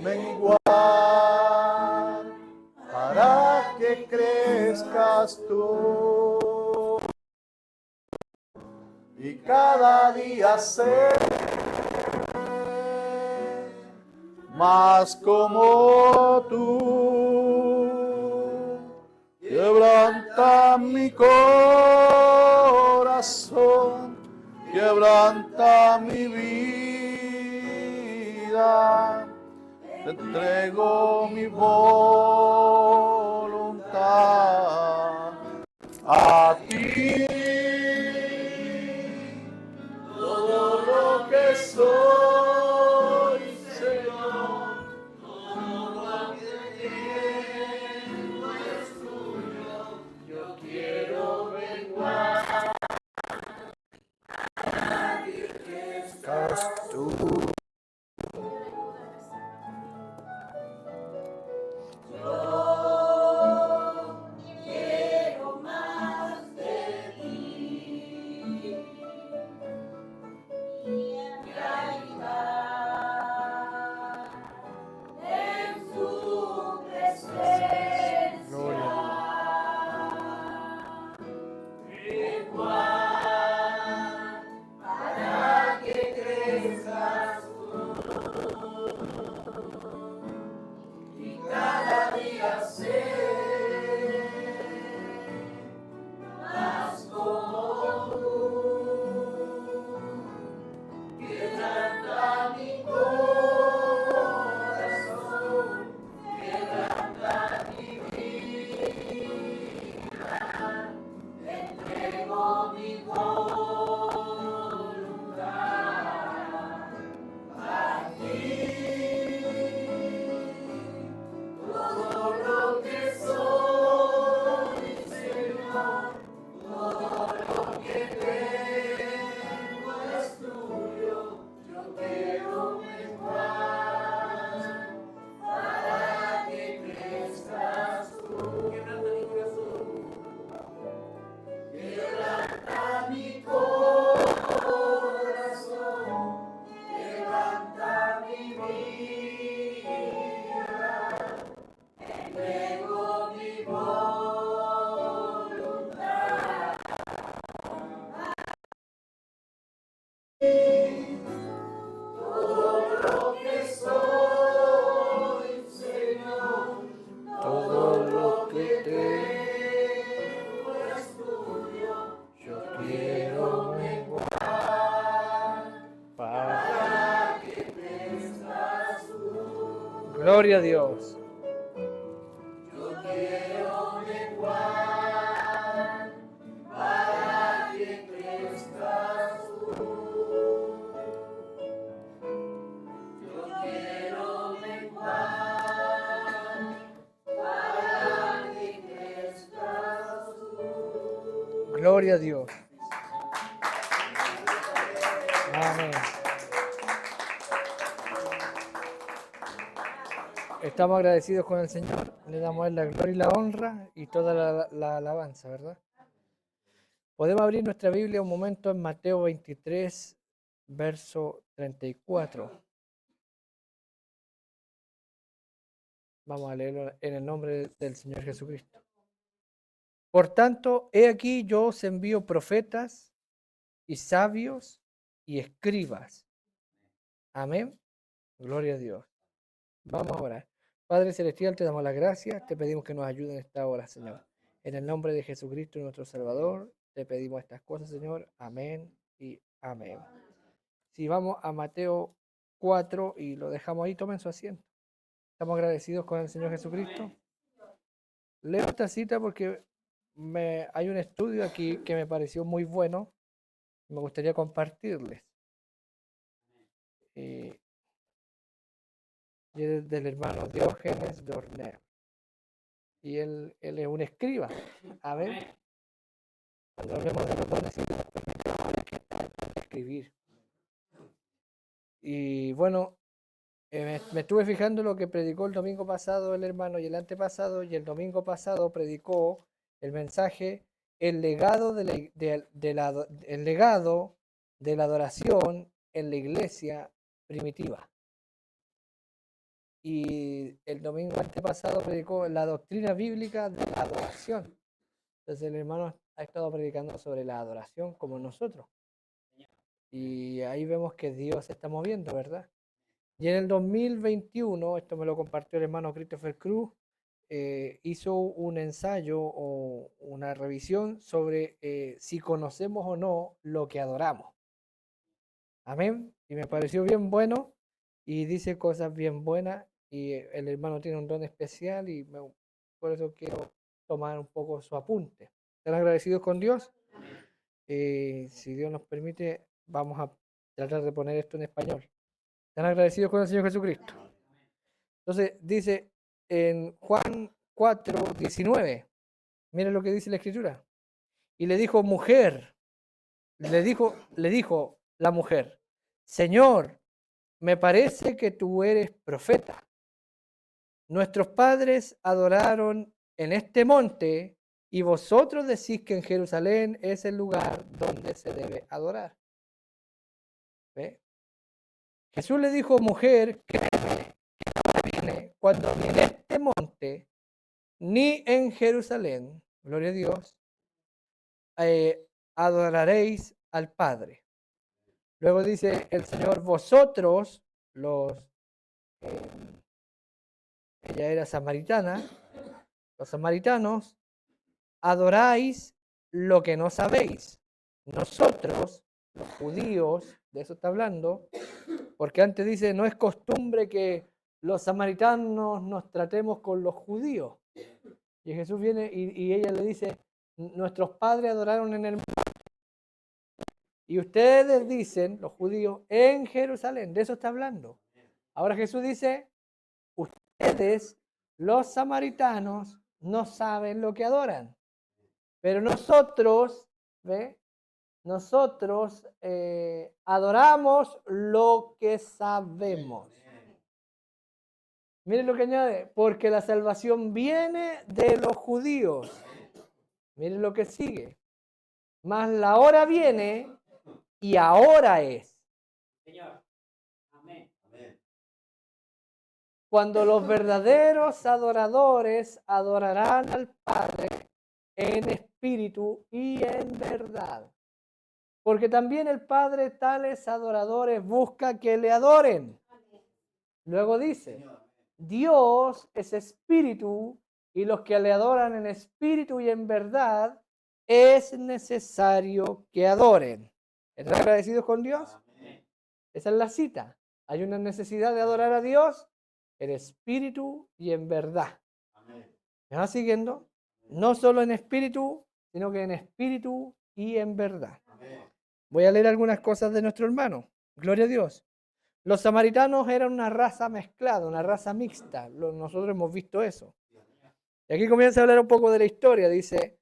menguar para que crezcas tú y cada día ser más como tú. Quebranta mi corazón, quebranta mi vida, te entrego mi voluntad a ti. Todo lo que soy, Señor, todo lo que tengo es tuyo. Yo quiero menguar para que crezcas tú. Gloria a Dios. Yo quiero menguar para que crezcas tú. Yo quiero menguar para que crezcas tú. Gloria a Dios. Amén. Estamos agradecidos con el Señor, le damos a Él la gloria y la honra y toda la alabanza, ¿verdad? Podemos abrir nuestra Biblia un momento en Mateo 23, verso 34. Vamos a leerlo en el nombre del Señor Jesucristo. Por tanto, he aquí yo os envío profetas y sabios y escribas. Amén. Gloria a Dios. Vamos a orar. Padre Celestial, te damos las gracias, te pedimos que nos ayude en esta hora, Señor. En el nombre de Jesucristo, nuestro Salvador, te pedimos estas cosas, Señor. Amén y amén. Si vamos a Mateo 4 y lo dejamos ahí, tomen su asiento. Estamos agradecidos con el Señor Jesucristo. Leo esta cita porque hay un estudio aquí que me pareció muy bueno. Me gustaría compartirles. Y es del hermano Diógenes Dorner. Y él es un escriba. A ver, cuando hablemos de los dones y de las perfecciones que está en escribir. Y bueno, me estuve fijando lo que predicó el domingo pasado el hermano y el antepasado, y el domingo pasado predicó el mensaje, el legado el legado de la adoración en la iglesia primitiva. y el domingo antepasado predicó la doctrina bíblica de la adoración. Entonces el hermano ha estado predicando sobre la adoración como nosotros. Y ahí vemos que Dios se está moviendo, ¿verdad? Y en el 2021, esto me lo compartió el hermano Christopher Cruz, hizo un ensayo o una revisión sobre si conocemos o no lo que adoramos. Amén. Y me pareció bien bueno y dice cosas bien buenas y el hermano tiene un don especial y por eso quiero tomar un poco su apunte. ¿Están agradecidos con Dios? Si Dios nos permite, vamos a tratar de poner esto en español. ¿Están agradecidos con el Señor Jesucristo? Entonces dice en Juan 4:19, miren lo que dice la Escritura. Y le dijo, mujer, le dijo la mujer, Señor, me parece que tú eres profeta. Nuestros padres adoraron en este monte y vosotros decís que en Jerusalén es el lugar donde se debe adorar. ¿Ve? Jesús le dijo, mujer, créeme que ahora viene, cuando viene este monte, ni en Jerusalén, gloria a Dios, adoraréis al Padre. Luego dice el Señor, vosotros, ella era samaritana, los samaritanos, adoráis lo que no sabéis. Nosotros, los judíos, de eso está hablando, porque antes dice, no es costumbre que los samaritanos nos tratemos con los judíos. Y Jesús viene y ella le dice, nuestros padres adoraron en el monte. Y ustedes dicen, los judíos, en Jerusalén, de eso está hablando. Ahora Jesús dice, ustedes, los samaritanos, no saben lo que adoran. Pero nosotros, ¿ve? Nosotros adoramos lo que sabemos. Miren lo que añade, porque la salvación viene de los judíos. Miren lo que sigue. Mas la hora viene y ahora es. Señor. Amén. Cuando los verdaderos adoradores adorarán al Padre en espíritu y en verdad. Porque también el Padre tales adoradores busca que le adoren. Luego dice, Dios es espíritu y los que le adoran en espíritu y en verdad es necesario que adoren. ¿Están agradecidos con Dios? Esa es la cita. Hay una necesidad de adorar a Dios en espíritu y en verdad. ¿Me va siguiendo? No solo en espíritu, sino que en espíritu y en verdad. Voy a leer algunas cosas de nuestro hermano. Gloria a Dios. Los samaritanos eran una raza mezclada, una raza mixta. Nosotros hemos visto eso. Y aquí comienza a hablar un poco de la historia. Dice,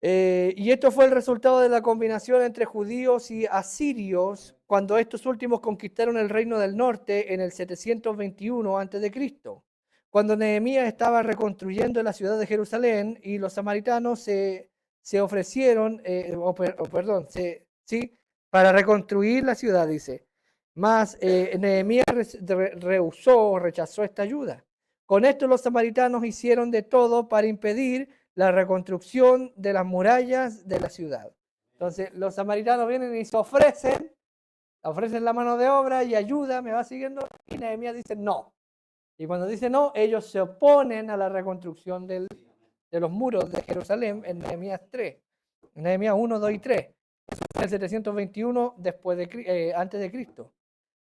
y esto fue el resultado de la combinación entre judíos y asirios cuando estos últimos conquistaron el reino del norte en el 721 a.C. Cuando Nehemías estaba reconstruyendo la ciudad de Jerusalén y los samaritanos se ofrecieron, para reconstruir la ciudad, dice. Mas Nehemías rechazó esta ayuda. Con esto los samaritanos hicieron de todo para impedir la reconstrucción de las murallas de la ciudad. Entonces los samaritanos vienen y se ofrecen la mano de obra y ayuda, ¿me va siguiendo? Y Nehemías dice no. Y cuando dice no, ellos se oponen a la reconstrucción de los muros de Jerusalén en Nehemías 3. En Nehemías 1, 2 y 3. Eso fue en el 721 antes de Cristo.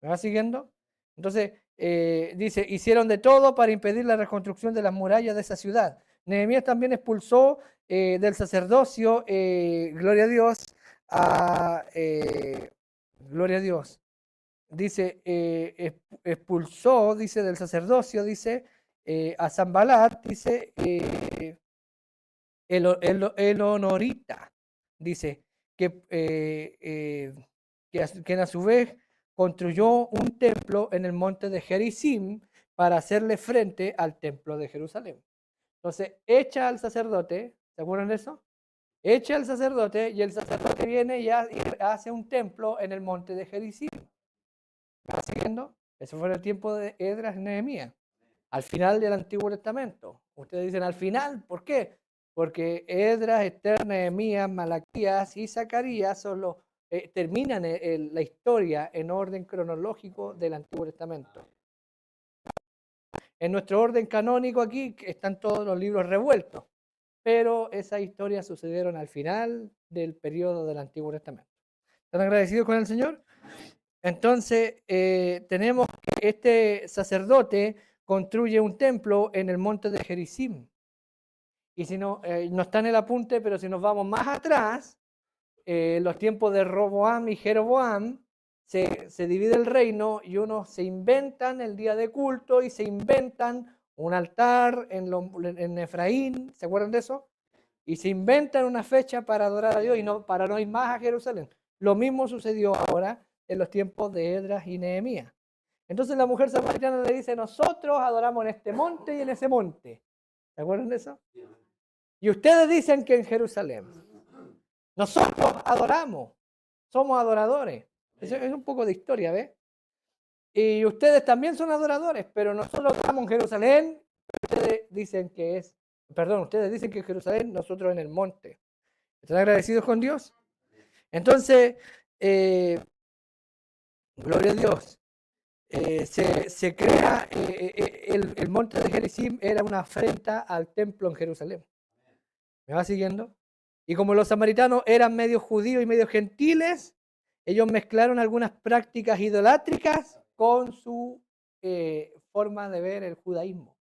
¿Me va siguiendo? Entonces, dice, hicieron de todo para impedir la reconstrucción de las murallas de esa ciudad. Nehemías también expulsó del sacerdocio, gloria a Dios, gloria a Dios. Dice, expulsó, dice, del sacerdocio, dice, a Sanballat, dice, el honorita, dice, que a su vez construyó un templo en el monte de Gerizim para hacerle frente al templo de Jerusalén. Entonces, echa al sacerdote, ¿se acuerdan de eso? Echa al sacerdote y el sacerdote viene y hace un templo en el monte de Gerizim. ¿Va siguiendo? Eso fue el tiempo de Esdras y Nehemías. al final del Antiguo Testamento. Ustedes dicen al final, ¿por qué? Porque Esdras, Esther, Nehemías, Malaquías y Zacarías terminan la historia en orden cronológico del Antiguo Testamento. En nuestro orden canónico aquí están todos los libros revueltos, pero esas historias sucedieron al final del periodo del Antiguo Testamento. ¿Están agradecidos con el Señor? Entonces, tenemos que este sacerdote construye un templo en el monte de Gerizim. Y si no está en el apunte, pero si nos vamos más atrás, los tiempos de Roboam y Jeroboam, se divide el reino y unos se inventan el día de culto y se inventan un altar en Efraín, ¿se acuerdan de eso? Y se inventan una fecha para adorar a Dios y para no ir más a Jerusalén. Lo mismo sucedió ahora en los tiempos de Esdras y Nehemías. Entonces la mujer samaritana le dice, nosotros adoramos en este monte y en ese monte. ¿Se acuerdan de eso? Y ustedes dicen que en Jerusalén. Nosotros adoramos, somos adoradores. Eso es un poco de historia, ¿ves? Y ustedes también son adoradores, pero nosotros estamos en Jerusalén. Ustedes dicen que ustedes dicen que en Jerusalén, nosotros en el monte. ¿Están agradecidos con Dios? Entonces, gloria a Dios. Se crea el monte de Gerizim, era una afrenta al templo en Jerusalén. ¿Me va siguiendo? Y como los samaritanos eran medio judíos y medio gentiles, ellos mezclaron algunas prácticas idolátricas con su forma de ver el judaísmo,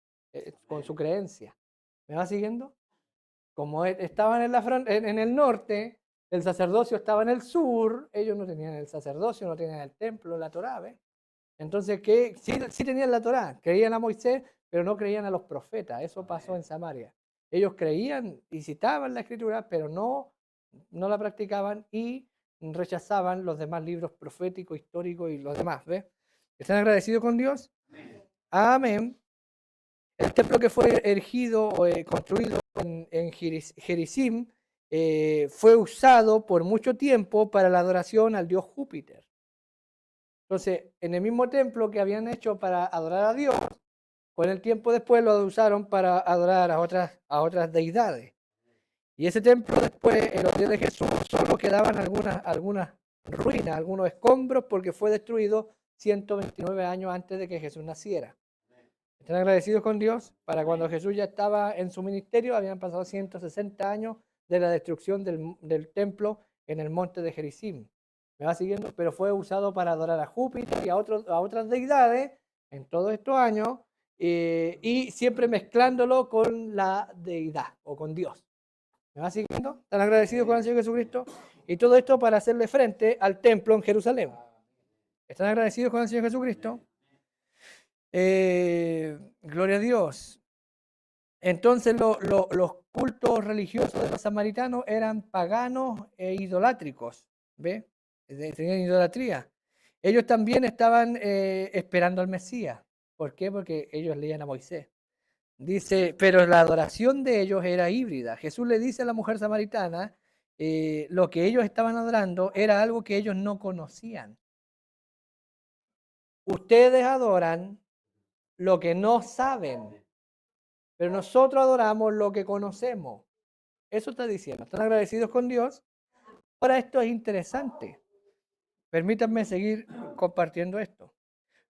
con su creencia. ¿Me va siguiendo? Como estaban en el norte, el sacerdocio estaba en el sur, ellos no tenían el sacerdocio, no tenían el templo, la Torá, ¿ves? Entonces, sí tenían la Torá, creían a Moisés, pero no creían a los profetas. Eso pasó en Samaria. Ellos creían y citaban la escritura, pero no la practicaban y rechazaban los demás libros proféticos, históricos y los demás. ¿Ves? ¿Están agradecidos con Dios? Amén. El templo que fue erigido o construido en Gerizim fue usado por mucho tiempo para la adoración al dios Júpiter. Entonces, en el mismo templo que habían hecho para adorar a Dios, con el tiempo después lo usaron para adorar a otras deidades. Y ese templo después, en los días de Jesús, solo quedaban algunas ruinas, algunos escombros, porque fue destruido 129 años antes de que Jesús naciera. ¿Están agradecidos con Dios? Para cuando Jesús ya estaba en su ministerio, habían pasado 160 años de la destrucción del templo en el monte de Gerizim. ¿Me va siguiendo? Pero fue usado para adorar a Júpiter y a otras deidades en todos estos años, y siempre mezclándolo con la deidad o con Dios. ¿Me va siguiendo? ¿Están agradecidos con el Señor Jesucristo? Y todo esto para hacerle frente al templo en Jerusalén. ¿Están agradecidos con el Señor Jesucristo? Gloria a Dios. Entonces los cultos religiosos de los samaritanos eran paganos e idolátricos. ¿Ve? Tenían idolatría. Ellos también estaban esperando al Mesías. ¿Por qué? Porque ellos leían a Moisés. Dice, pero la adoración de ellos era híbrida. Jesús le dice a la mujer samaritana, lo que ellos estaban adorando era algo que ellos no conocían. Ustedes adoran lo que no saben, pero nosotros adoramos lo que conocemos. Eso está diciendo. ¿Están agradecidos con Dios? Ahora esto es interesante. Permítanme seguir compartiendo esto.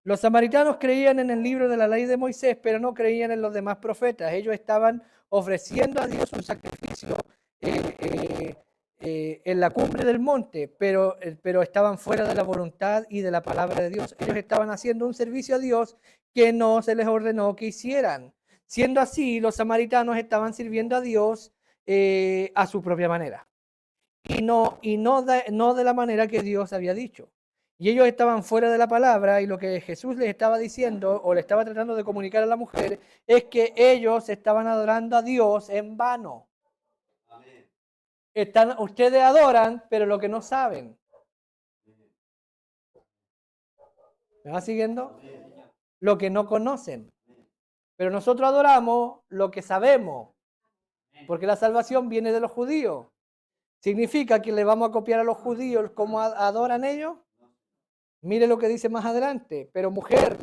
Los samaritanos creían en el libro de la ley de Moisés, pero no creían en los demás profetas. Ellos estaban ofreciendo a Dios un sacrificio en la cumbre del monte, pero estaban fuera de la voluntad y de la palabra de Dios. Ellos estaban haciendo un servicio a Dios que no se les ordenó que hicieran. Siendo así, los samaritanos estaban sirviendo a Dios a su propia manera y no de la manera que Dios había dicho. Y ellos estaban fuera de la palabra, y lo que Jesús les estaba diciendo o le estaba tratando de comunicar a la mujer es que ellos estaban adorando a Dios en vano. Ustedes adoran, pero lo que no saben. ¿Me va siguiendo? Lo que no conocen. Pero nosotros adoramos lo que sabemos, porque la salvación viene de los judíos. ¿Significa que le vamos a copiar a los judíos cómo adoran ellos? Mire lo que dice más adelante. Pero mujer,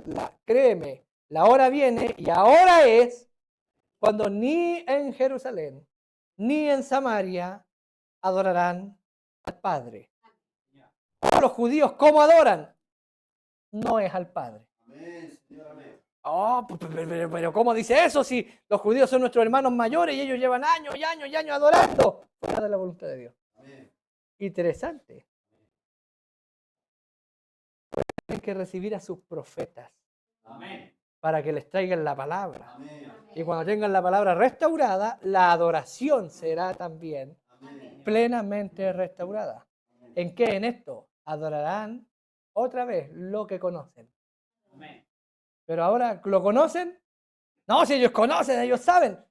créeme, La hora viene y ahora es cuando ni en Jerusalén ni en Samaria adorarán al Padre. Los judíos, ¿cómo adoran? No es al Padre. Oh, pero ¿cómo dice eso si los judíos son nuestros hermanos mayores y ellos llevan años y años y años adorando fuera de la voluntad de Dios? Interesante. Tienen que recibir a sus profetas para que les traigan la palabra. Y cuando tengan la palabra restaurada, la adoración será también plenamente restaurada. ¿En qué? En esto. Adorarán otra vez lo que conocen. Pero ahora, ¿lo conocen? No, si ellos conocen, ellos saben.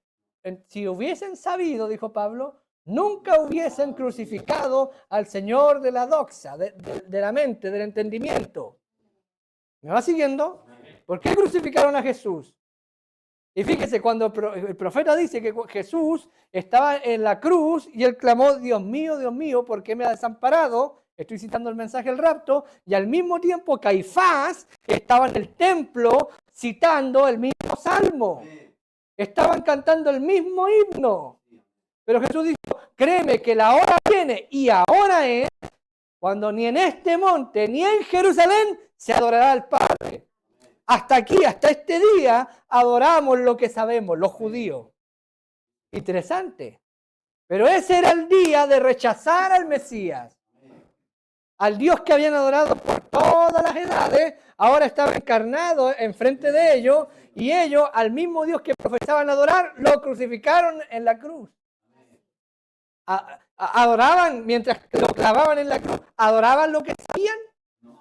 Si hubiesen sabido, dijo Pablo, nunca hubiesen crucificado al Señor de la doxa, de la mente, del entendimiento. ¿Me va siguiendo? ¿Por qué crucificaron a Jesús? Y fíjese, cuando el profeta dice que Jesús estaba en la cruz y él clamó, Dios mío, ¿por qué me ha desamparado? Estoy citando el mensaje del rapto. Y al mismo tiempo Caifás estaba en el templo citando el mismo salmo. Estaban cantando el mismo himno. Pero Jesús dijo, créeme que la hora viene y ahora es cuando ni en este monte ni en Jerusalén se adorará al Padre. Hasta aquí, hasta este día, adoramos lo que sabemos, los judíos. Interesante. Pero ese era el día de rechazar al Mesías. Al Dios que habían adorado por todas las edades, ahora estaba encarnado enfrente de ellos, y ellos, al mismo Dios que profesaban adorar, lo crucificaron en la cruz. Adoraban, mientras lo clavaban en la cruz, adoraban lo que sabían.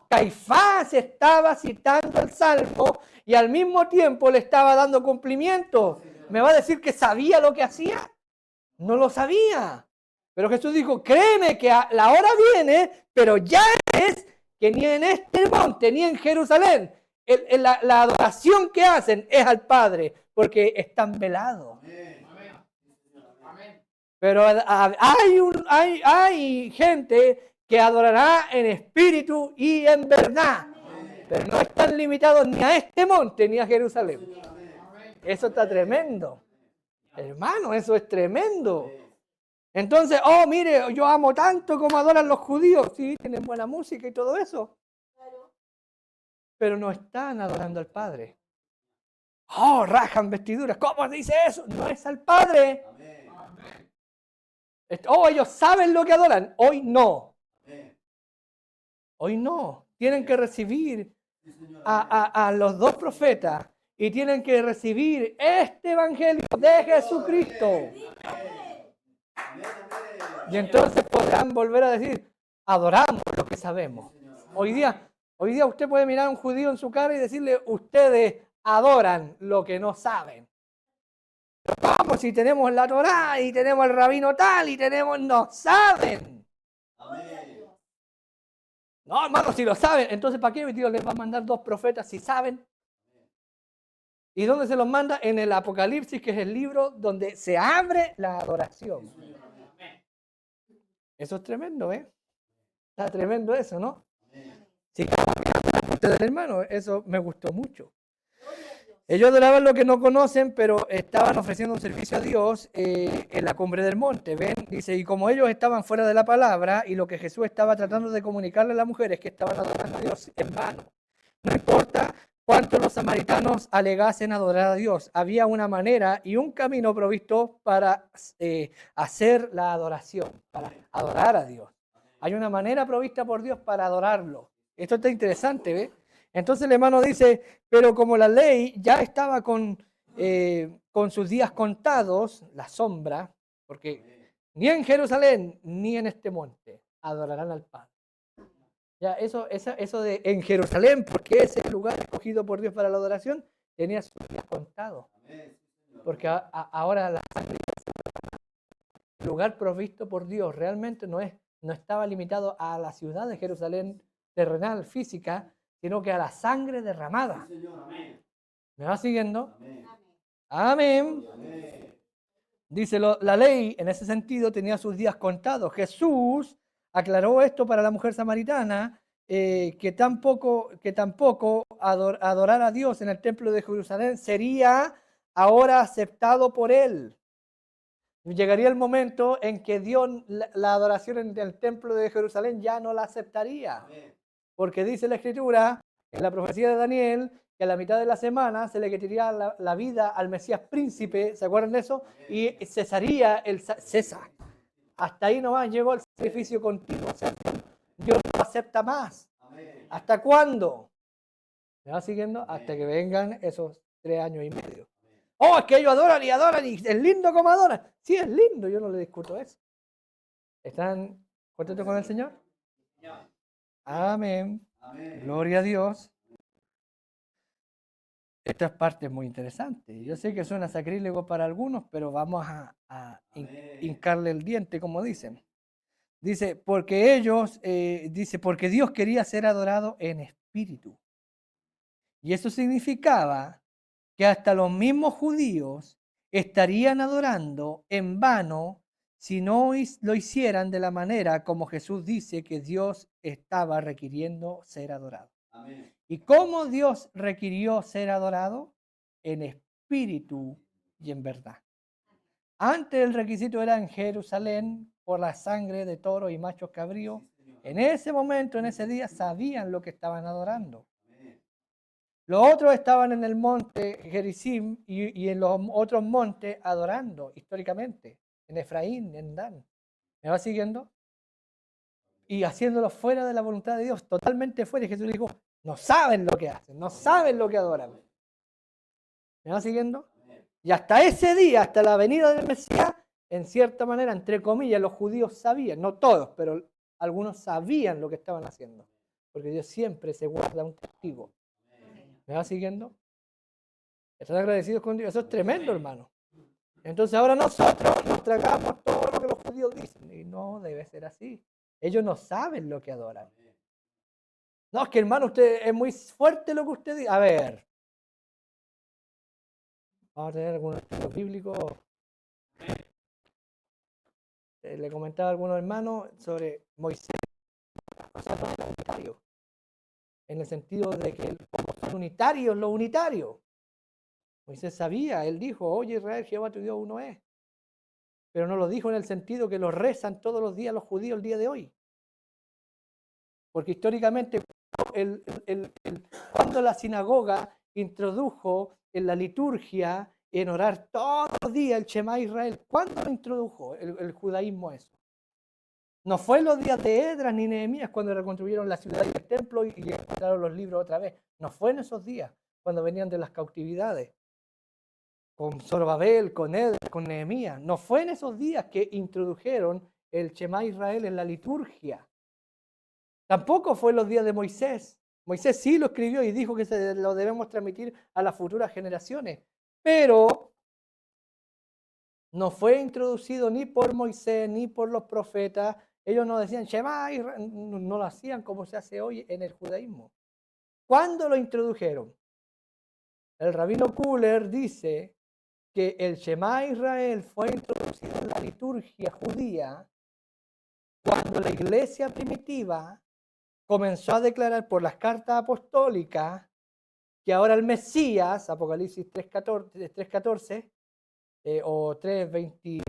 Caifás estaba citando el salmo y al mismo tiempo le estaba dando cumplimiento. ¿Me va a decir que sabía lo que hacía? No lo sabía. Pero Jesús dijo, créeme que la hora viene, pero ya es que ni en este monte ni en Jerusalén la adoración que hacen es al Padre, porque están velados. Pero hay gente que adorará en espíritu y en verdad. Pero no están limitados ni a este monte ni a Jerusalén. Eso está tremendo. Hermano, eso es tremendo. Entonces, oh, mire, yo amo tanto como adoran los judíos. Sí, tienen buena música y todo eso. Pero no están adorando al Padre. Oh, rajan vestiduras. ¿Cómo dice eso? No es al Padre. Oh, ellos saben lo que adoran. Hoy no. Hoy no. Tienen que recibir a los dos profetas y tienen que recibir este evangelio de Jesucristo. Y entonces podrán volver a decir, adoramos lo que sabemos. Hoy día usted puede mirar a un judío en su cara y decirle, ustedes adoran lo que no saben. Vamos, si tenemos la Torá y tenemos el rabino tal y tenemos, no saben. No, hermano, si lo saben, entonces ¿para qué Dios les va a mandar dos profetas si saben? ¿Y dónde se los manda? En el Apocalipsis, que es el libro donde se abre la adoración. Eso es tremendo, ¿eh? Está tremendo eso, ¿no? Sí, del hermano, eso me gustó mucho. Ellos adoraban lo que no conocen, pero estaban ofreciendo un servicio a Dios en la cumbre del monte. ¿Ven? Dice, y como ellos estaban fuera de la palabra y lo que Jesús estaba tratando de comunicarle a las mujeres que estaban adorando a Dios en vano. No importa cuánto los samaritanos alegasen adorar a Dios, había una manera y un camino provisto para hacer la adoración, para adorar a Dios. Hay una manera provista por Dios para adorarlo. Esto está interesante, ¿ves? Entonces el hermano dice, pero como la ley ya estaba con sus días contados, la sombra, porque ni en Jerusalén ni en este monte adorarán al Padre. Ya, eso de en Jerusalén, porque ese es el lugar escogido por Dios para la adoración, tenía sus días contados. Porque ahora el lugar provisto por Dios realmente no estaba limitado a la ciudad de Jerusalén terrenal, física, sino que a la sangre derramada. ¿Me va siguiendo? Amén. Dice, la ley en ese sentido tenía sus días contados. Jesús aclaró esto para la mujer samaritana que tampoco adorar a Dios en el templo de Jerusalén sería ahora aceptado por él. Llegaría el momento en que Dios la adoración en el templo de Jerusalén ya no la aceptaría. Porque dice la Escritura, en la profecía de Daniel, que a la mitad de la semana se le quitaría la vida al Mesías príncipe, ¿se acuerdan de eso? Y cesaría cesa. Hasta ahí nomás llegó el sacrificio continuo. O sea, Dios no acepta más. ¿Hasta cuándo? ¿Me va siguiendo? Hasta que vengan esos 3 años y medio. Oh, es que ellos adoran y es lindo como adoran. Sí, es lindo, yo no le discuto eso. ¿Están contentos con el Señor? Amén. Gloria a Dios. Esta parte es muy interesante. Yo sé que suena sacrílego para algunos, pero vamos a hincarle el diente, como dicen. Dice, porque porque Dios quería ser adorado en espíritu. Y eso significaba que hasta los mismos judíos estarían adorando en vano si no lo hicieran de la manera como Jesús dice que Dios estaba requiriendo ser adorado. Amén. ¿Y cómo Dios requirió ser adorado? En espíritu y en verdad. Antes el requisito era en Jerusalén por la sangre de toros y machos cabríos. En ese momento, en ese día, sabían lo que estaban adorando. Los otros estaban en el monte Gerizim y en los otros montes adorando históricamente, en Efraín, en Dan. ¿Me va siguiendo? Y haciéndolo fuera de la voluntad de Dios, totalmente fuera. Y Jesús dijo, no saben lo que hacen, no saben lo que adoran. ¿Me va siguiendo? Y hasta ese día, hasta la venida del Mesías, en cierta manera, entre comillas, los judíos sabían, no todos, pero algunos sabían lo que estaban haciendo. Porque Dios siempre se guarda un testigo. ¿Me va siguiendo? ¿Están agradecidos con Dios? Eso es tremendo, hermano. Entonces ahora nosotros nos tragamos todo lo que los judíos dicen. Y no debe ser así. Ellos no saben lo que adoran. No, es que hermano, usted es muy fuerte lo que usted dice. A ver. Vamos a tener algunos estudios bíblicos. Le comentaba a algunos hermanos sobre Moisés. O sea, no era unitario. En el sentido de que son unitarios los unitarios. Moisés sabía, él dijo, oye Israel, Jehová tu Dios uno es. Pero no lo dijo en el sentido que lo rezan todos los días los judíos el día de hoy. Porque históricamente, cuando la sinagoga introdujo en la liturgia, en orar todos los días el Shema Israel, ¿cuándo lo introdujo el judaísmo eso? No fue en los días de Esdras ni Nehemías cuando reconstruyeron la ciudad y el templo y encontraron los libros otra vez. No fue en esos días cuando venían de las cautividades. Con Zorobabel, con Esdras, con Nehemías. No fue en esos días que introdujeron el Shema Israel en la liturgia. Tampoco fue en los días de Moisés. Moisés sí lo escribió y dijo que se lo debemos transmitir a las futuras generaciones. Pero no fue introducido ni por Moisés ni por los profetas. Ellos no decían Shema Israel, no lo hacían como se hace hoy en el judaísmo. ¿Cuándo lo introdujeron? El rabino Kuller dice que el Shema Israel fue introducido en la liturgia judía cuando la iglesia primitiva comenzó a declarar por las cartas apostólicas que ahora el Mesías, Apocalipsis 3.14 o 3.20,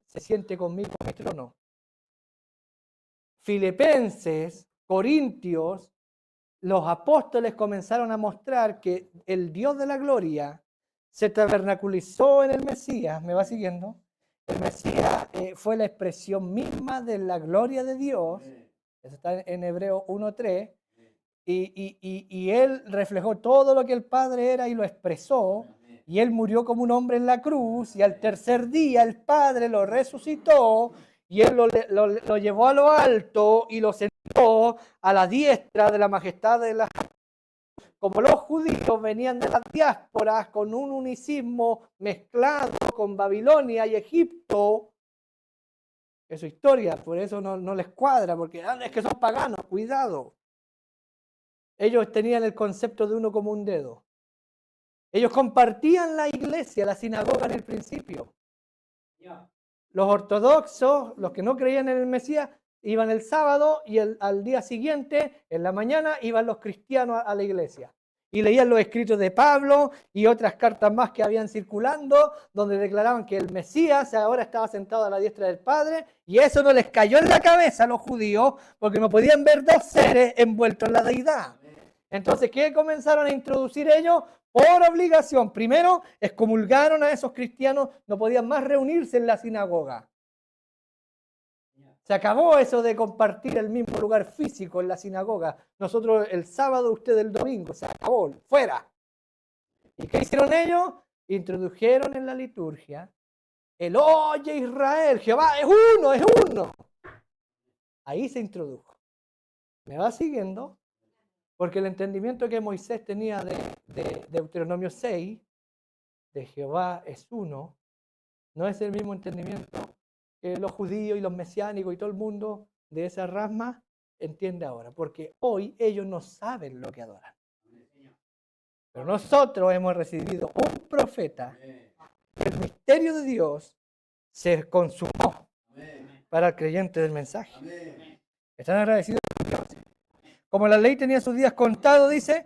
se siente conmigo en mi trono. Filipenses, Corintios, los apóstoles comenzaron a mostrar que el Dios de la gloria se tabernaculizó en el Mesías. ¿Me va siguiendo? El Mesías fue la expresión misma de la gloria de Dios. Eso está en Hebreos 1.3. Y él reflejó todo lo que el Padre era y lo expresó. Y él murió como un hombre en la cruz. Y al tercer día el Padre lo resucitó. Y él lo llevó a lo alto y lo sentó a la diestra de la majestad de la... Como los judíos venían de las diásporas con un unicismo mezclado con Babilonia y Egipto, es su historia, por eso no les cuadra, porque es que son paganos, cuidado. Ellos tenían el concepto de uno como un dedo. Ellos compartían la iglesia, la sinagoga en el principio. Los ortodoxos, los que no creían en el Mesías, iban el sábado y al día siguiente, en la mañana, iban los cristianos a la iglesia. Y leían los escritos de Pablo y otras cartas más que habían circulando, donde declaraban que el Mesías ahora estaba sentado a la diestra del Padre, y eso no les cayó en la cabeza a los judíos, porque no podían ver dos seres envueltos en la deidad. Entonces, ¿qué comenzaron a introducir ellos? Por obligación. Primero, excomulgaron a esos cristianos, no podían más reunirse en la sinagoga. Se acabó eso de compartir el mismo lugar físico en la sinagoga. Nosotros el sábado, usted el domingo. Se acabó, fuera. ¿Y qué hicieron ellos? Introdujeron en la liturgia el oye Israel, Jehová es uno, es uno. Ahí se introdujo. ¿Me va siguiendo? Porque el entendimiento que Moisés tenía de Deuteronomio 6, de Jehová es uno, no es el mismo entendimiento que los judíos y los mesiánicos y todo el mundo de esa rama entiende ahora. Porque hoy ellos no saben lo que adoran. Pero nosotros hemos recibido un profeta. El misterio de Dios se consumó para el creyente del mensaje. ¿Están agradecidos con Dios? Como la ley tenía sus días contados, dice,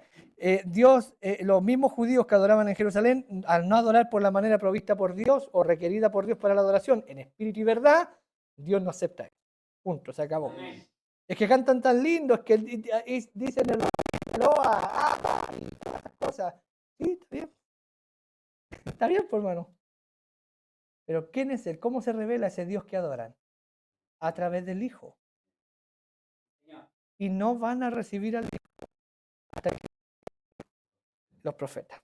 Dios, los mismos judíos que adoraban en Jerusalén, al no adorar por la manera provista por Dios o requerida por Dios para la adoración en espíritu y verdad, Dios no acepta eso. Punto, se acabó. Es que cantan tan lindo, es que dicen el Loa, y todas esas cosas. Sí, está bien. Está bien, pues, hermano. Pero ¿quién es Él? ¿Cómo se revela ese Dios que adoran? A través del Hijo. Y no van a recibir al Hijo hasta que los profetas.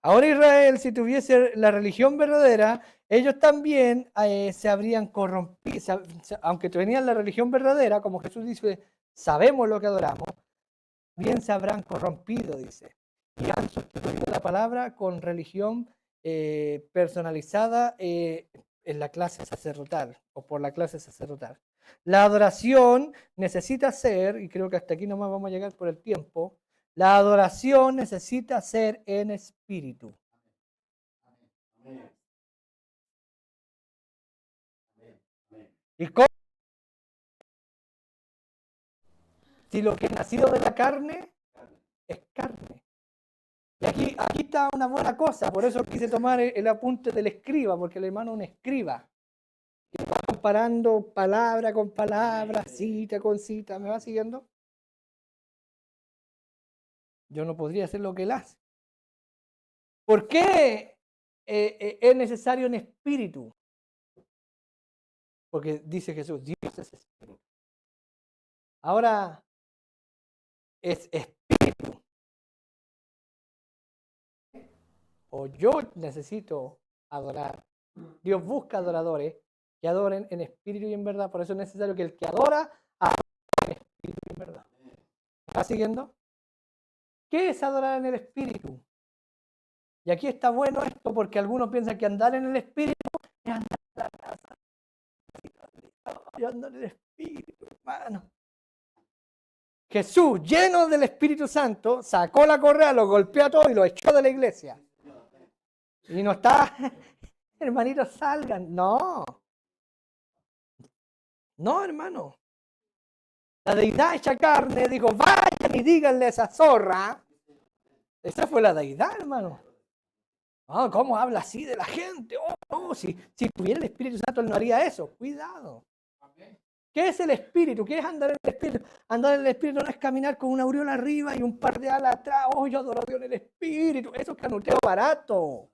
Ahora Israel, si tuviese la religión verdadera, ellos también se habrían corrompido, aunque tenían la religión verdadera, como Jesús dice, sabemos lo que adoramos, bien se habrán corrompido, dice, y han sustituido la palabra con religión personalizada en la clase sacerdotal, o por la clase sacerdotal. La adoración necesita ser, y creo que hasta aquí nomás vamos a llegar por el tiempo, la adoración necesita ser en espíritu. ¿Y cómo? Si lo que es nacido de la carne es carne. Y aquí está una buena cosa, por eso quise tomar el apunte del escriba, porque el hermano es un escriba. Que va comparando palabra con palabra, cita con cita. ¿Me va siguiendo? Yo no podría hacer lo que él hace. ¿Por qué es necesario en espíritu? Porque dice Jesús, Dios es espíritu. Ahora, es espíritu. O yo necesito adorar. Dios busca adoradores que adoren en espíritu y en verdad. Por eso es necesario que el que adora, adore en espíritu y en verdad. ¿Me va siguiendo? ¿Qué es adorar en el espíritu? Y aquí está bueno esto porque algunos piensan que andar en el espíritu es andar en la casa. Yo ando en el espíritu, hermano. Jesús, lleno del Espíritu Santo, sacó la correa, lo golpeó a todos y lo echó de la iglesia. Y no está, hermanitos, salgan. No. No, hermano. La deidad hecha carne dijo, vayan y díganle a esa zorra. Esa fue la deidad, hermano. Oh, ¿cómo habla así de la gente? Oh, no, si tuviera el Espíritu Santo, él no haría eso. Cuidado. ¿Qué es el Espíritu? ¿Qué es andar en el Espíritu? Andar en el Espíritu no es caminar con una aureola arriba y un par de alas atrás. Oh, yo adoro a Dios en el Espíritu. Eso es canuteo barato.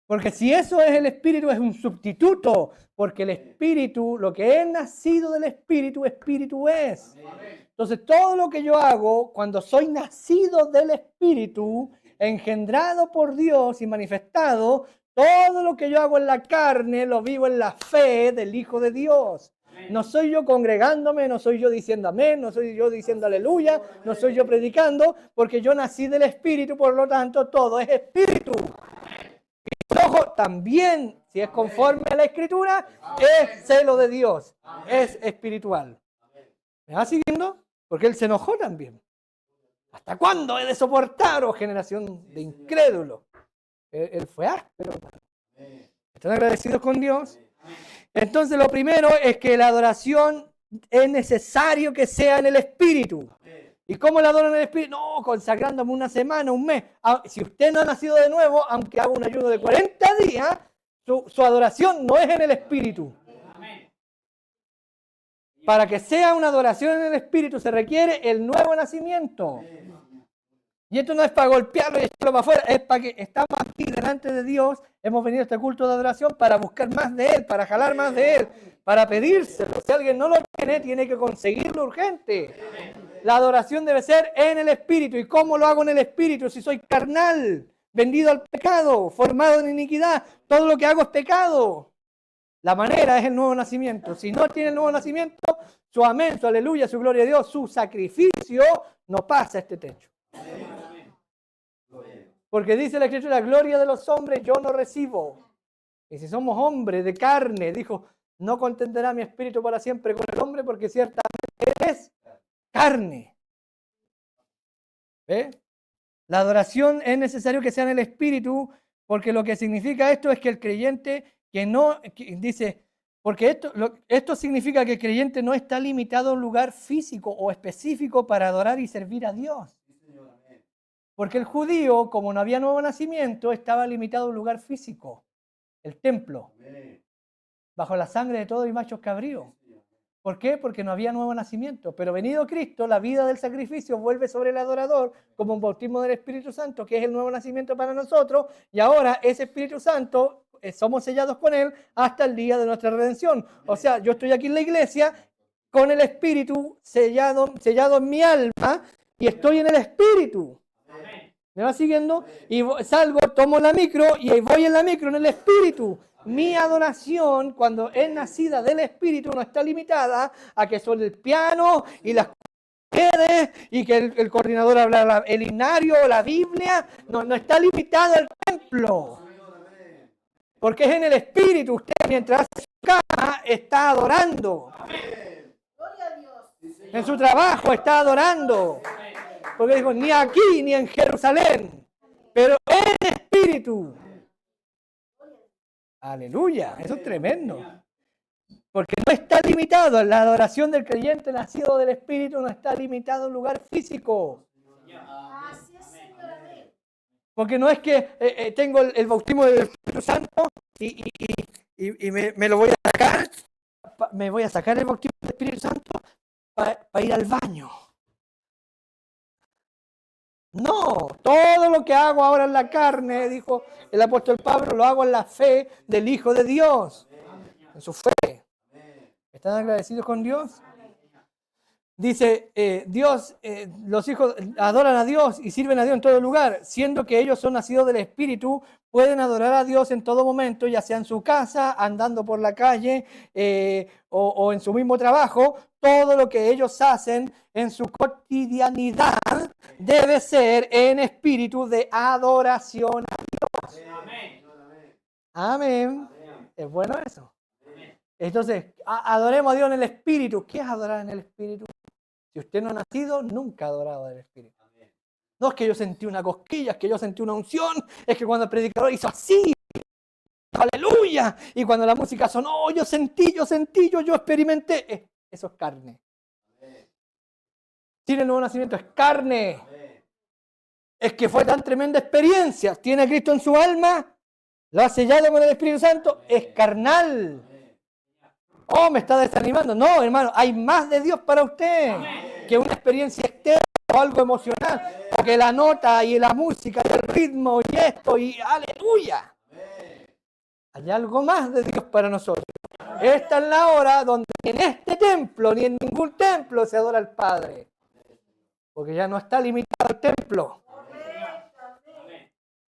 Porque si eso es el Espíritu, es un sustituto. Porque el Espíritu, lo que es nacido del Espíritu, Espíritu es. Entonces, todo lo que yo hago cuando soy nacido del Espíritu, engendrado por Dios y manifestado, todo lo que yo hago en la carne lo vivo en la fe del Hijo de Dios. No soy yo congregándome, no soy yo diciendo amén, no soy yo diciendo aleluya, no soy yo predicando, porque yo nací del Espíritu, por lo tanto todo es Espíritu. Y el ojo también, si es conforme a la Escritura, es celo de Dios, es espiritual. ¿Me va siguiendo? Porque él se enojó también. ¿Hasta cuándo he de soportar, oh generación de incrédulos? Él fue áspero. ¿Están agradecidos con Dios? Entonces lo primero es que la adoración es necesario que sea en el Espíritu. ¿Y cómo la adoran en el Espíritu? No, consagrándome una semana, un mes. Si usted no ha nacido de nuevo, aunque haga un ayuno de 40 días, su adoración no es en el Espíritu. Amén. Para que sea una adoración en el Espíritu se requiere el nuevo nacimiento. Y esto no es para golpearlo y echarlo para afuera, es para que estamos aquí delante de Dios, hemos venido a este culto de adoración para buscar más de Él, para jalar más de Él, para pedírselo. Si alguien no lo tiene que conseguirlo urgente. La adoración debe ser en el Espíritu. ¿Y cómo lo hago en el Espíritu? Si soy carnal, vendido al pecado, formado en iniquidad, todo lo que hago es pecado. La manera es el nuevo nacimiento. Si no tiene el nuevo nacimiento, su amén, su aleluya, su gloria a Dios, su sacrificio no pasa este techo. Porque dice la Escritura, la gloria de los hombres yo no recibo. Y si somos hombres de carne, dijo, no contenderá mi espíritu para siempre con el hombre, porque ciertamente es carne. ¿Ve? La adoración es necesario que sea en el espíritu, porque lo que significa esto es que el creyente dice, porque esto significa que el creyente no está limitado a un lugar físico o específico para adorar y servir a Dios. Porque el judío, como no había nuevo nacimiento, estaba limitado a un lugar físico, el templo, bajo la sangre de todos y machos cabríos. ¿Por qué? Porque no había nuevo nacimiento. Pero venido Cristo, la vida del sacrificio vuelve sobre el adorador como un bautismo del Espíritu Santo, que es el nuevo nacimiento para nosotros. Y ahora ese Espíritu Santo, somos sellados con Él hasta el día de nuestra redención. O sea, yo estoy aquí en la iglesia con el Espíritu sellado en mi alma y estoy en el Espíritu. ¿Me va siguiendo? Y salgo, tomo la micro y voy en la micro en el Espíritu. Mi adoración, cuando es nacida del Espíritu, no está limitada a que suene el piano y las paredes y que el coordinador habla el himnario o la Biblia. No está limitado al templo. Porque es en el Espíritu. Usted, mientras hace su cama, está adorando. En su trabajo está adorando. Porque dijo, ni aquí ni en Jerusalén, pero en espíritu. Aleluya, eso es tremendo. Porque no está limitado, la adoración del creyente nacido del Espíritu no está limitado a un lugar físico. Porque no es que tengo el bautismo del Espíritu Santo y me lo voy a sacar, me voy a sacar el bautismo del Espíritu Santo para ir al baño. No, todo lo que hago ahora en la carne, dijo el apóstol Pablo, lo hago en la fe del Hijo de Dios, en su fe. ¿Están agradecidos con Dios? Dice, los hijos adoran a Dios y sirven a Dios en todo lugar, siendo que ellos son nacidos del Espíritu, pueden adorar a Dios en todo momento, ya sea en su casa, andando por la calle o en su mismo trabajo. Todo lo que ellos hacen en su cotidianidad debe ser en espíritu de adoración a Dios. Amén. Es bueno eso. Entonces, adoremos a Dios en el Espíritu. ¿Qué es adorar en el Espíritu? Si usted no ha nacido, nunca ha adorado en el Espíritu. No es que yo sentí una cosquilla, es que yo sentí una unción, es que cuando el predicador hizo así, aleluya, y cuando la música sonó, yo sentí, yo experimenté. Eso es carne. Tiene el nuevo nacimiento, es carne. Es que fue tan tremenda experiencia. Tiene a Cristo en su alma, lo ha sellado con el Espíritu Santo, es carnal. Oh, me está desanimando. No, hermano, hay más de Dios para usted que una experiencia externa o algo emocional. Porque la nota y la música y el ritmo y esto y aleluya. Hay algo más de Dios para nosotros. Esta es la hora donde en este templo ni en ningún templo se adora al Padre. Porque ya no está limitado al templo.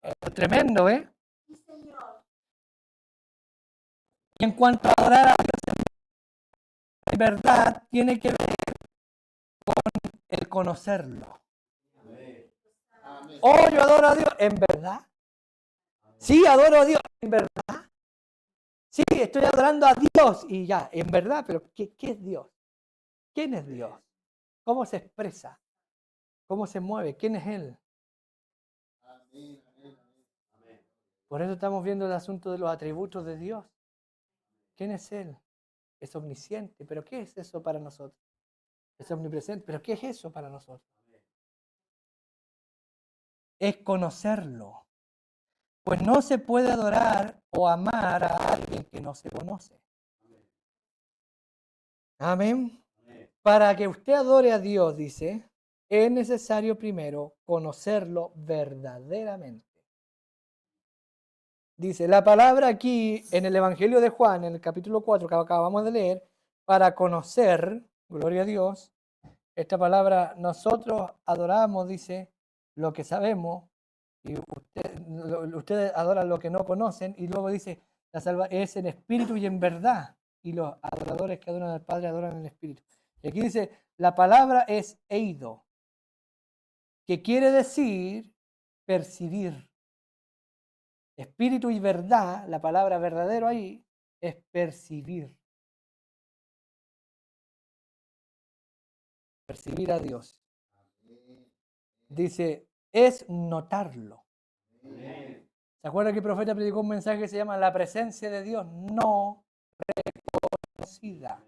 Es tremendo, ¿eh? Y en cuanto a adorar a Dios en verdad, tiene que ver con el conocerlo. Oh, yo adoro a Dios, ¿en verdad? Sí, adoro a Dios, ¿en verdad? Sí, estoy adorando a Dios y ya, en verdad, pero ¿qué es Dios? ¿Quién es Dios? ¿Cómo se expresa? ¿Cómo se mueve? ¿Quién es Él? Por eso estamos viendo el asunto de los atributos de Dios. ¿Quién es Él? Es omnisciente, pero ¿qué es eso para nosotros? Es omnipresente, pero ¿qué es eso para nosotros? Es conocerlo. Pues no se puede adorar o amar a alguien que no se conoce. Amén. Para que usted adore a Dios, dice, es necesario primero conocerlo verdaderamente. Dice, la palabra aquí en el Evangelio de Juan, en el capítulo 4 que acabamos de leer, para conocer, gloria a Dios, esta palabra nosotros adoramos, dice, lo que sabemos, y ustedes adoran lo que no conocen, y luego dice, la salva es en espíritu y en verdad, y los adoradores que adoran al Padre adoran en espíritu. Y aquí dice, la palabra es eido, que quiere decir percibir. Espíritu y verdad, la palabra verdadero ahí, es percibir. Percibir a Dios. Dice, es notarlo. ¿Se acuerda que el profeta predicó un mensaje que se llama la presencia de Dios no reconocida?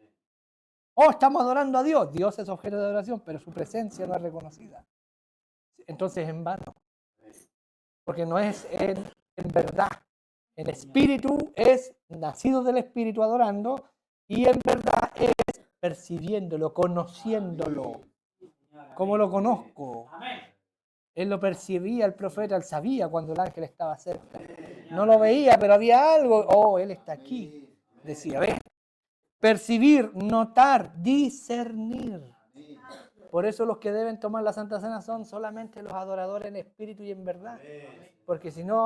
Oh, estamos adorando a Dios. Dios es objeto de adoración, pero su presencia no es reconocida. Entonces en vano. Porque no es en verdad. En espíritu es nacido del espíritu adorando y en verdad es percibiéndolo, conociéndolo. ¿Cómo lo conozco? Él lo percibía, el profeta, él sabía cuando el ángel estaba cerca. No lo veía, pero había algo. Oh, él está aquí. Decía, ¿ves? Percibir, notar, discernir. Por eso los que deben tomar la Santa Cena son solamente los adoradores en espíritu y en verdad. Porque si no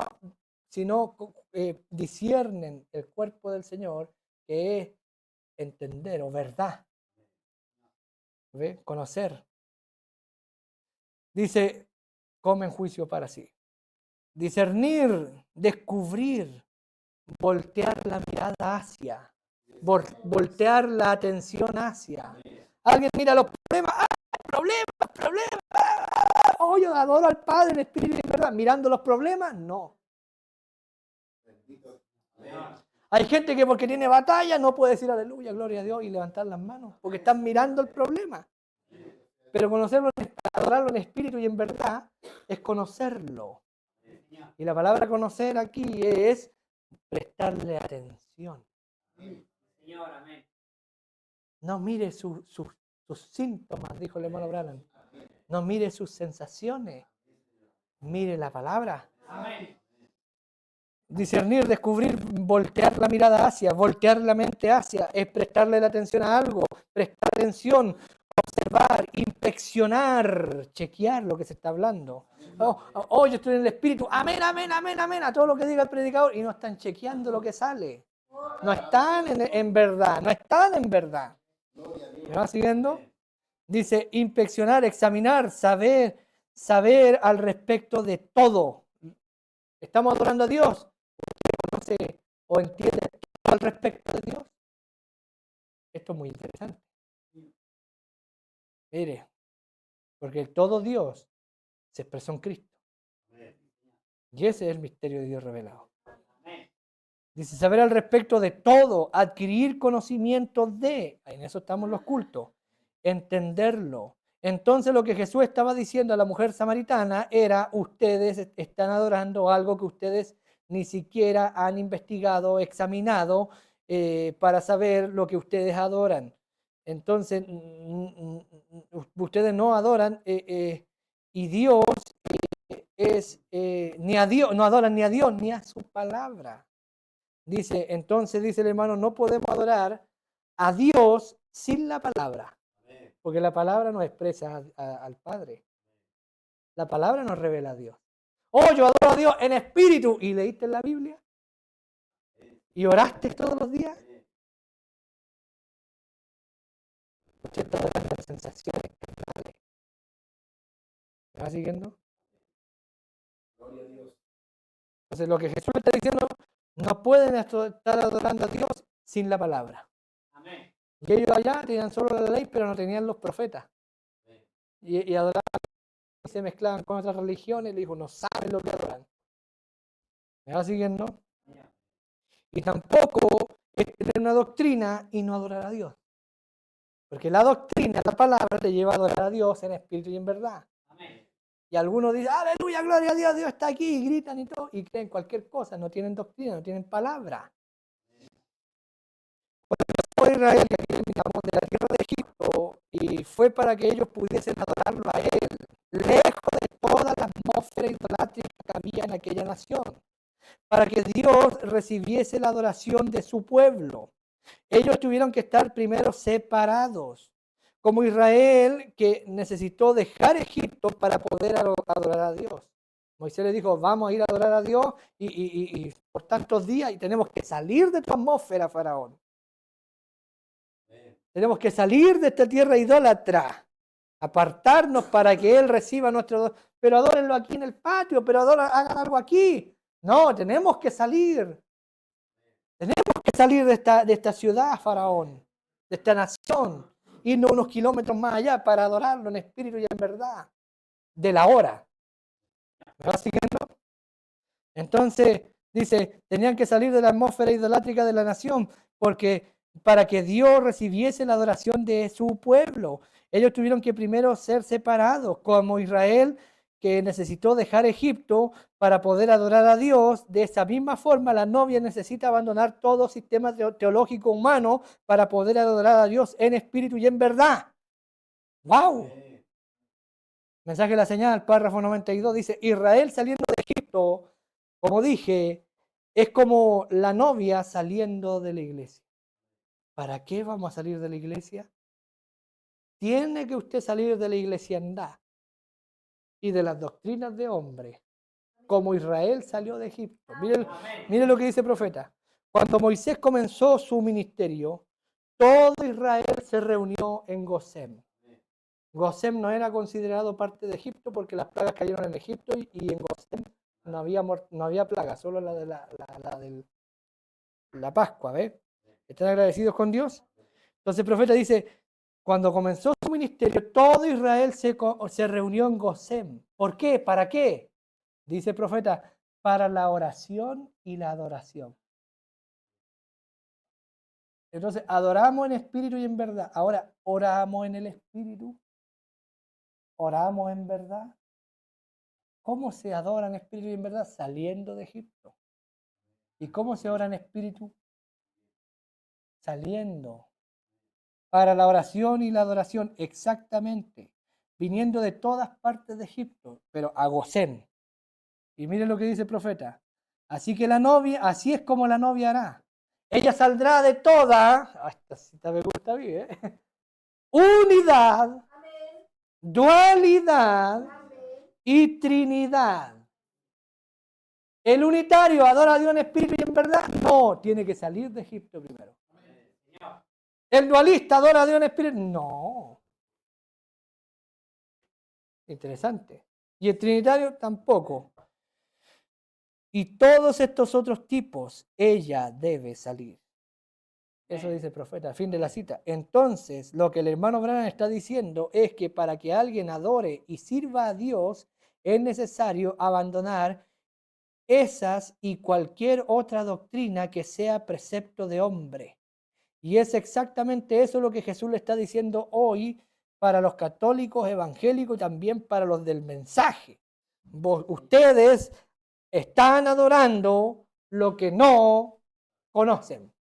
disciernen el cuerpo del Señor, que es entender o verdad, ¿ve? Conocer. Dice, comen juicio para sí. Discernir, descubrir, voltear la mirada hacia, voltear la atención hacia. Alguien mira los problemas, problemas. Oh, yo adoro al Padre en espíritu y en verdad. Mirando los problemas, no. Hay gente que porque tiene batalla no puede decir aleluya, gloria a Dios y levantar las manos, porque están mirando el problema. Pero conocerlo, adorarlo en espíritu y en verdad, es conocerlo. Y la palabra conocer aquí es prestarle atención. No mire sus síntomas, dijo el hermano Branham. No mire sus sensaciones. Mire la palabra. Discernir, descubrir, voltear la mirada hacia, voltear la mente hacia, es prestarle la atención a algo, prestar atención, observar, inspeccionar, chequear lo que se está hablando. Oh, yo estoy en el espíritu, amén, a todo lo que diga el predicador, y no están chequeando lo que sale. No están en verdad, no están en verdad. ¿Me va siguiendo? Dice, inspeccionar, examinar, saber al respecto de todo. ¿Estamos adorando a Dios? ¿Usted conoce o entiende todo al respecto de Dios? Esto es muy interesante. Mire, porque todo Dios se expresó en Cristo. Y ese es el misterio de Dios revelado. Dice, saber al respecto de todo, adquirir conocimiento de, en eso estamos los cultos, entenderlo. Entonces lo que Jesús estaba diciendo a la mujer samaritana era, ustedes están adorando algo que ustedes ni siquiera han investigado, examinado para saber lo que ustedes adoran. Entonces, ustedes no adoran y Dios ni a Dios, no adoran ni a Dios ni a su palabra. Dice, entonces dice el hermano, no podemos adorar a Dios sin la palabra, porque la palabra nos expresa al Padre. La palabra nos revela a Dios. Oh, yo adoro a Dios en espíritu. ¿Y leíste la Biblia? ¿Y oraste todos los días? Usted está adorando las sensaciones carnales. ¿Me va siguiendo? Gloria a Dios. Entonces lo que Jesús está diciendo, no pueden estar adorando a Dios sin la palabra. Amén. Y ellos allá tenían solo la ley, pero no tenían los profetas. Y adoraban, y se mezclaban con otras religiones, y le dijo, no saben lo que adoran. ¿Me va siguiendo? Y tampoco es tener una doctrina y no adorar a Dios. Porque la doctrina, la palabra, te lleva a adorar a Dios en espíritu y en verdad. Amén. Y algunos dicen, aleluya, gloria a Dios, Dios está aquí, y gritan y todo, y creen cualquier cosa, no tienen doctrina, no tienen palabra. Cuando Israel, que aquí terminamos, de la tierra de Egipto, y fue para que ellos pudiesen adorarlo a Él, lejos de toda la atmósfera idolátrica que había en aquella nación, para que Dios recibiese la adoración de su pueblo. Ellos tuvieron que estar primero separados, como Israel que necesitó dejar Egipto para poder adorar a Dios. Moisés le dijo, vamos a ir a adorar a Dios y por tantos días y tenemos que salir de tu atmósfera, Faraón. Tenemos que salir de esta tierra idólatra, apartarnos para que Él reciba nuestro... Pero adórenlo aquí en el patio, pero hagan algo aquí. No, tenemos que salir. Tenemos que salir de esta ciudad, Faraón, de esta nación, irnos unos kilómetros más allá para adorarlo en espíritu y en verdad, de la hora. ¿Me va siguiendo? Entonces, dice, tenían que salir de la atmósfera idolátrica de la nación, porque para que Dios recibiese la adoración de su pueblo, ellos tuvieron que primero ser separados, como Israel, que necesitó dejar Egipto para poder adorar a Dios. De esa misma forma, la novia necesita abandonar todo sistema teológico humano para poder adorar a Dios en espíritu y en verdad. ¡Wow! Mensaje de la señal, párrafo 92, dice, Israel saliendo de Egipto, como dije, es como la novia saliendo de la iglesia. ¿Para qué vamos a salir de la iglesia? Tiene que usted salir de la iglesiandad y de las doctrinas de hombres, como Israel salió de Egipto. Mire lo que dice el profeta. Cuando Moisés comenzó su ministerio, todo Israel se reunió en Gosén. Gosén no era considerado parte de Egipto porque las plagas cayeron en Egipto y en Gosén no había plaga, solo la de la Pascua, ¿ves? ¿Están agradecidos con Dios? Entonces el profeta dice, cuando comenzó su ministerio, todo Israel se reunió en Gosén. ¿Por qué? ¿Para qué? Dice el profeta, para la oración y la adoración. Entonces, adoramos en espíritu y en verdad. Ahora, oramos en el espíritu. Oramos en verdad. ¿Cómo se adora en espíritu y en verdad? Saliendo de Egipto. ¿Y cómo se ora en espíritu? Saliendo. Para la oración y la adoración, exactamente. Viniendo de todas partes de Egipto, pero a Gosén. Y miren lo que dice el profeta. Así que la novia, así es como la novia hará. Ella saldrá de toda, esta cita me gusta a mí, unidad, dualidad y trinidad. ¿El unitario adora a Dios en espíritu y en verdad? No, tiene que salir de Egipto primero. ¿El dualista adora a Dios en espíritu? No. Interesante. ¿Y el trinitario? Tampoco. Y todos estos otros tipos, ella debe salir. Eso dice el profeta, fin de la cita. Entonces, lo que el hermano Branham está diciendo es que para que alguien adore y sirva a Dios, es necesario abandonar esas y cualquier otra doctrina que sea precepto de hombre. Y es exactamente eso lo que Jesús le está diciendo hoy para los católicos evangélicos y también para los del mensaje. Ustedes están adorando lo que no conocen.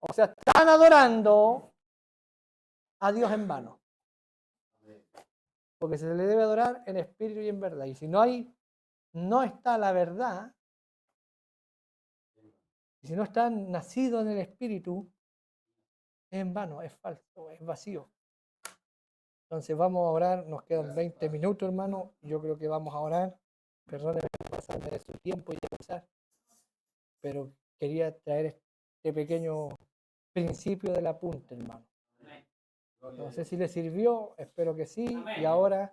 O sea, están adorando a Dios en vano. Porque se le debe adorar en espíritu y en verdad. Y si no está la verdad, y si no están nacidos en el espíritu, es en vano, es falso, es vacío. Entonces vamos a orar, nos quedan 20 minutos, hermano. Yo creo que vamos a orar. Perdónenme por pasarme de su tiempo y empezar. Pero quería traer este pequeño principio del apunte, hermano. No sé si le sirvió, espero que sí. Y ahora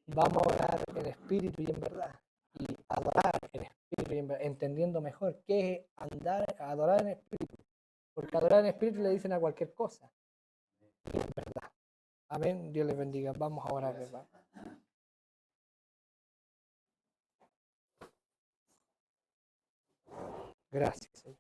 vamos a orar en espíritu y en verdad. Y adorar en espíritu y en verdad, entendiendo mejor qué es adorar en espíritu. Porque adorar en espíritu le dicen a cualquier cosa. Y en verdad. Amén. Dios les bendiga. Vamos a orar, hermano. Gracias, Señor.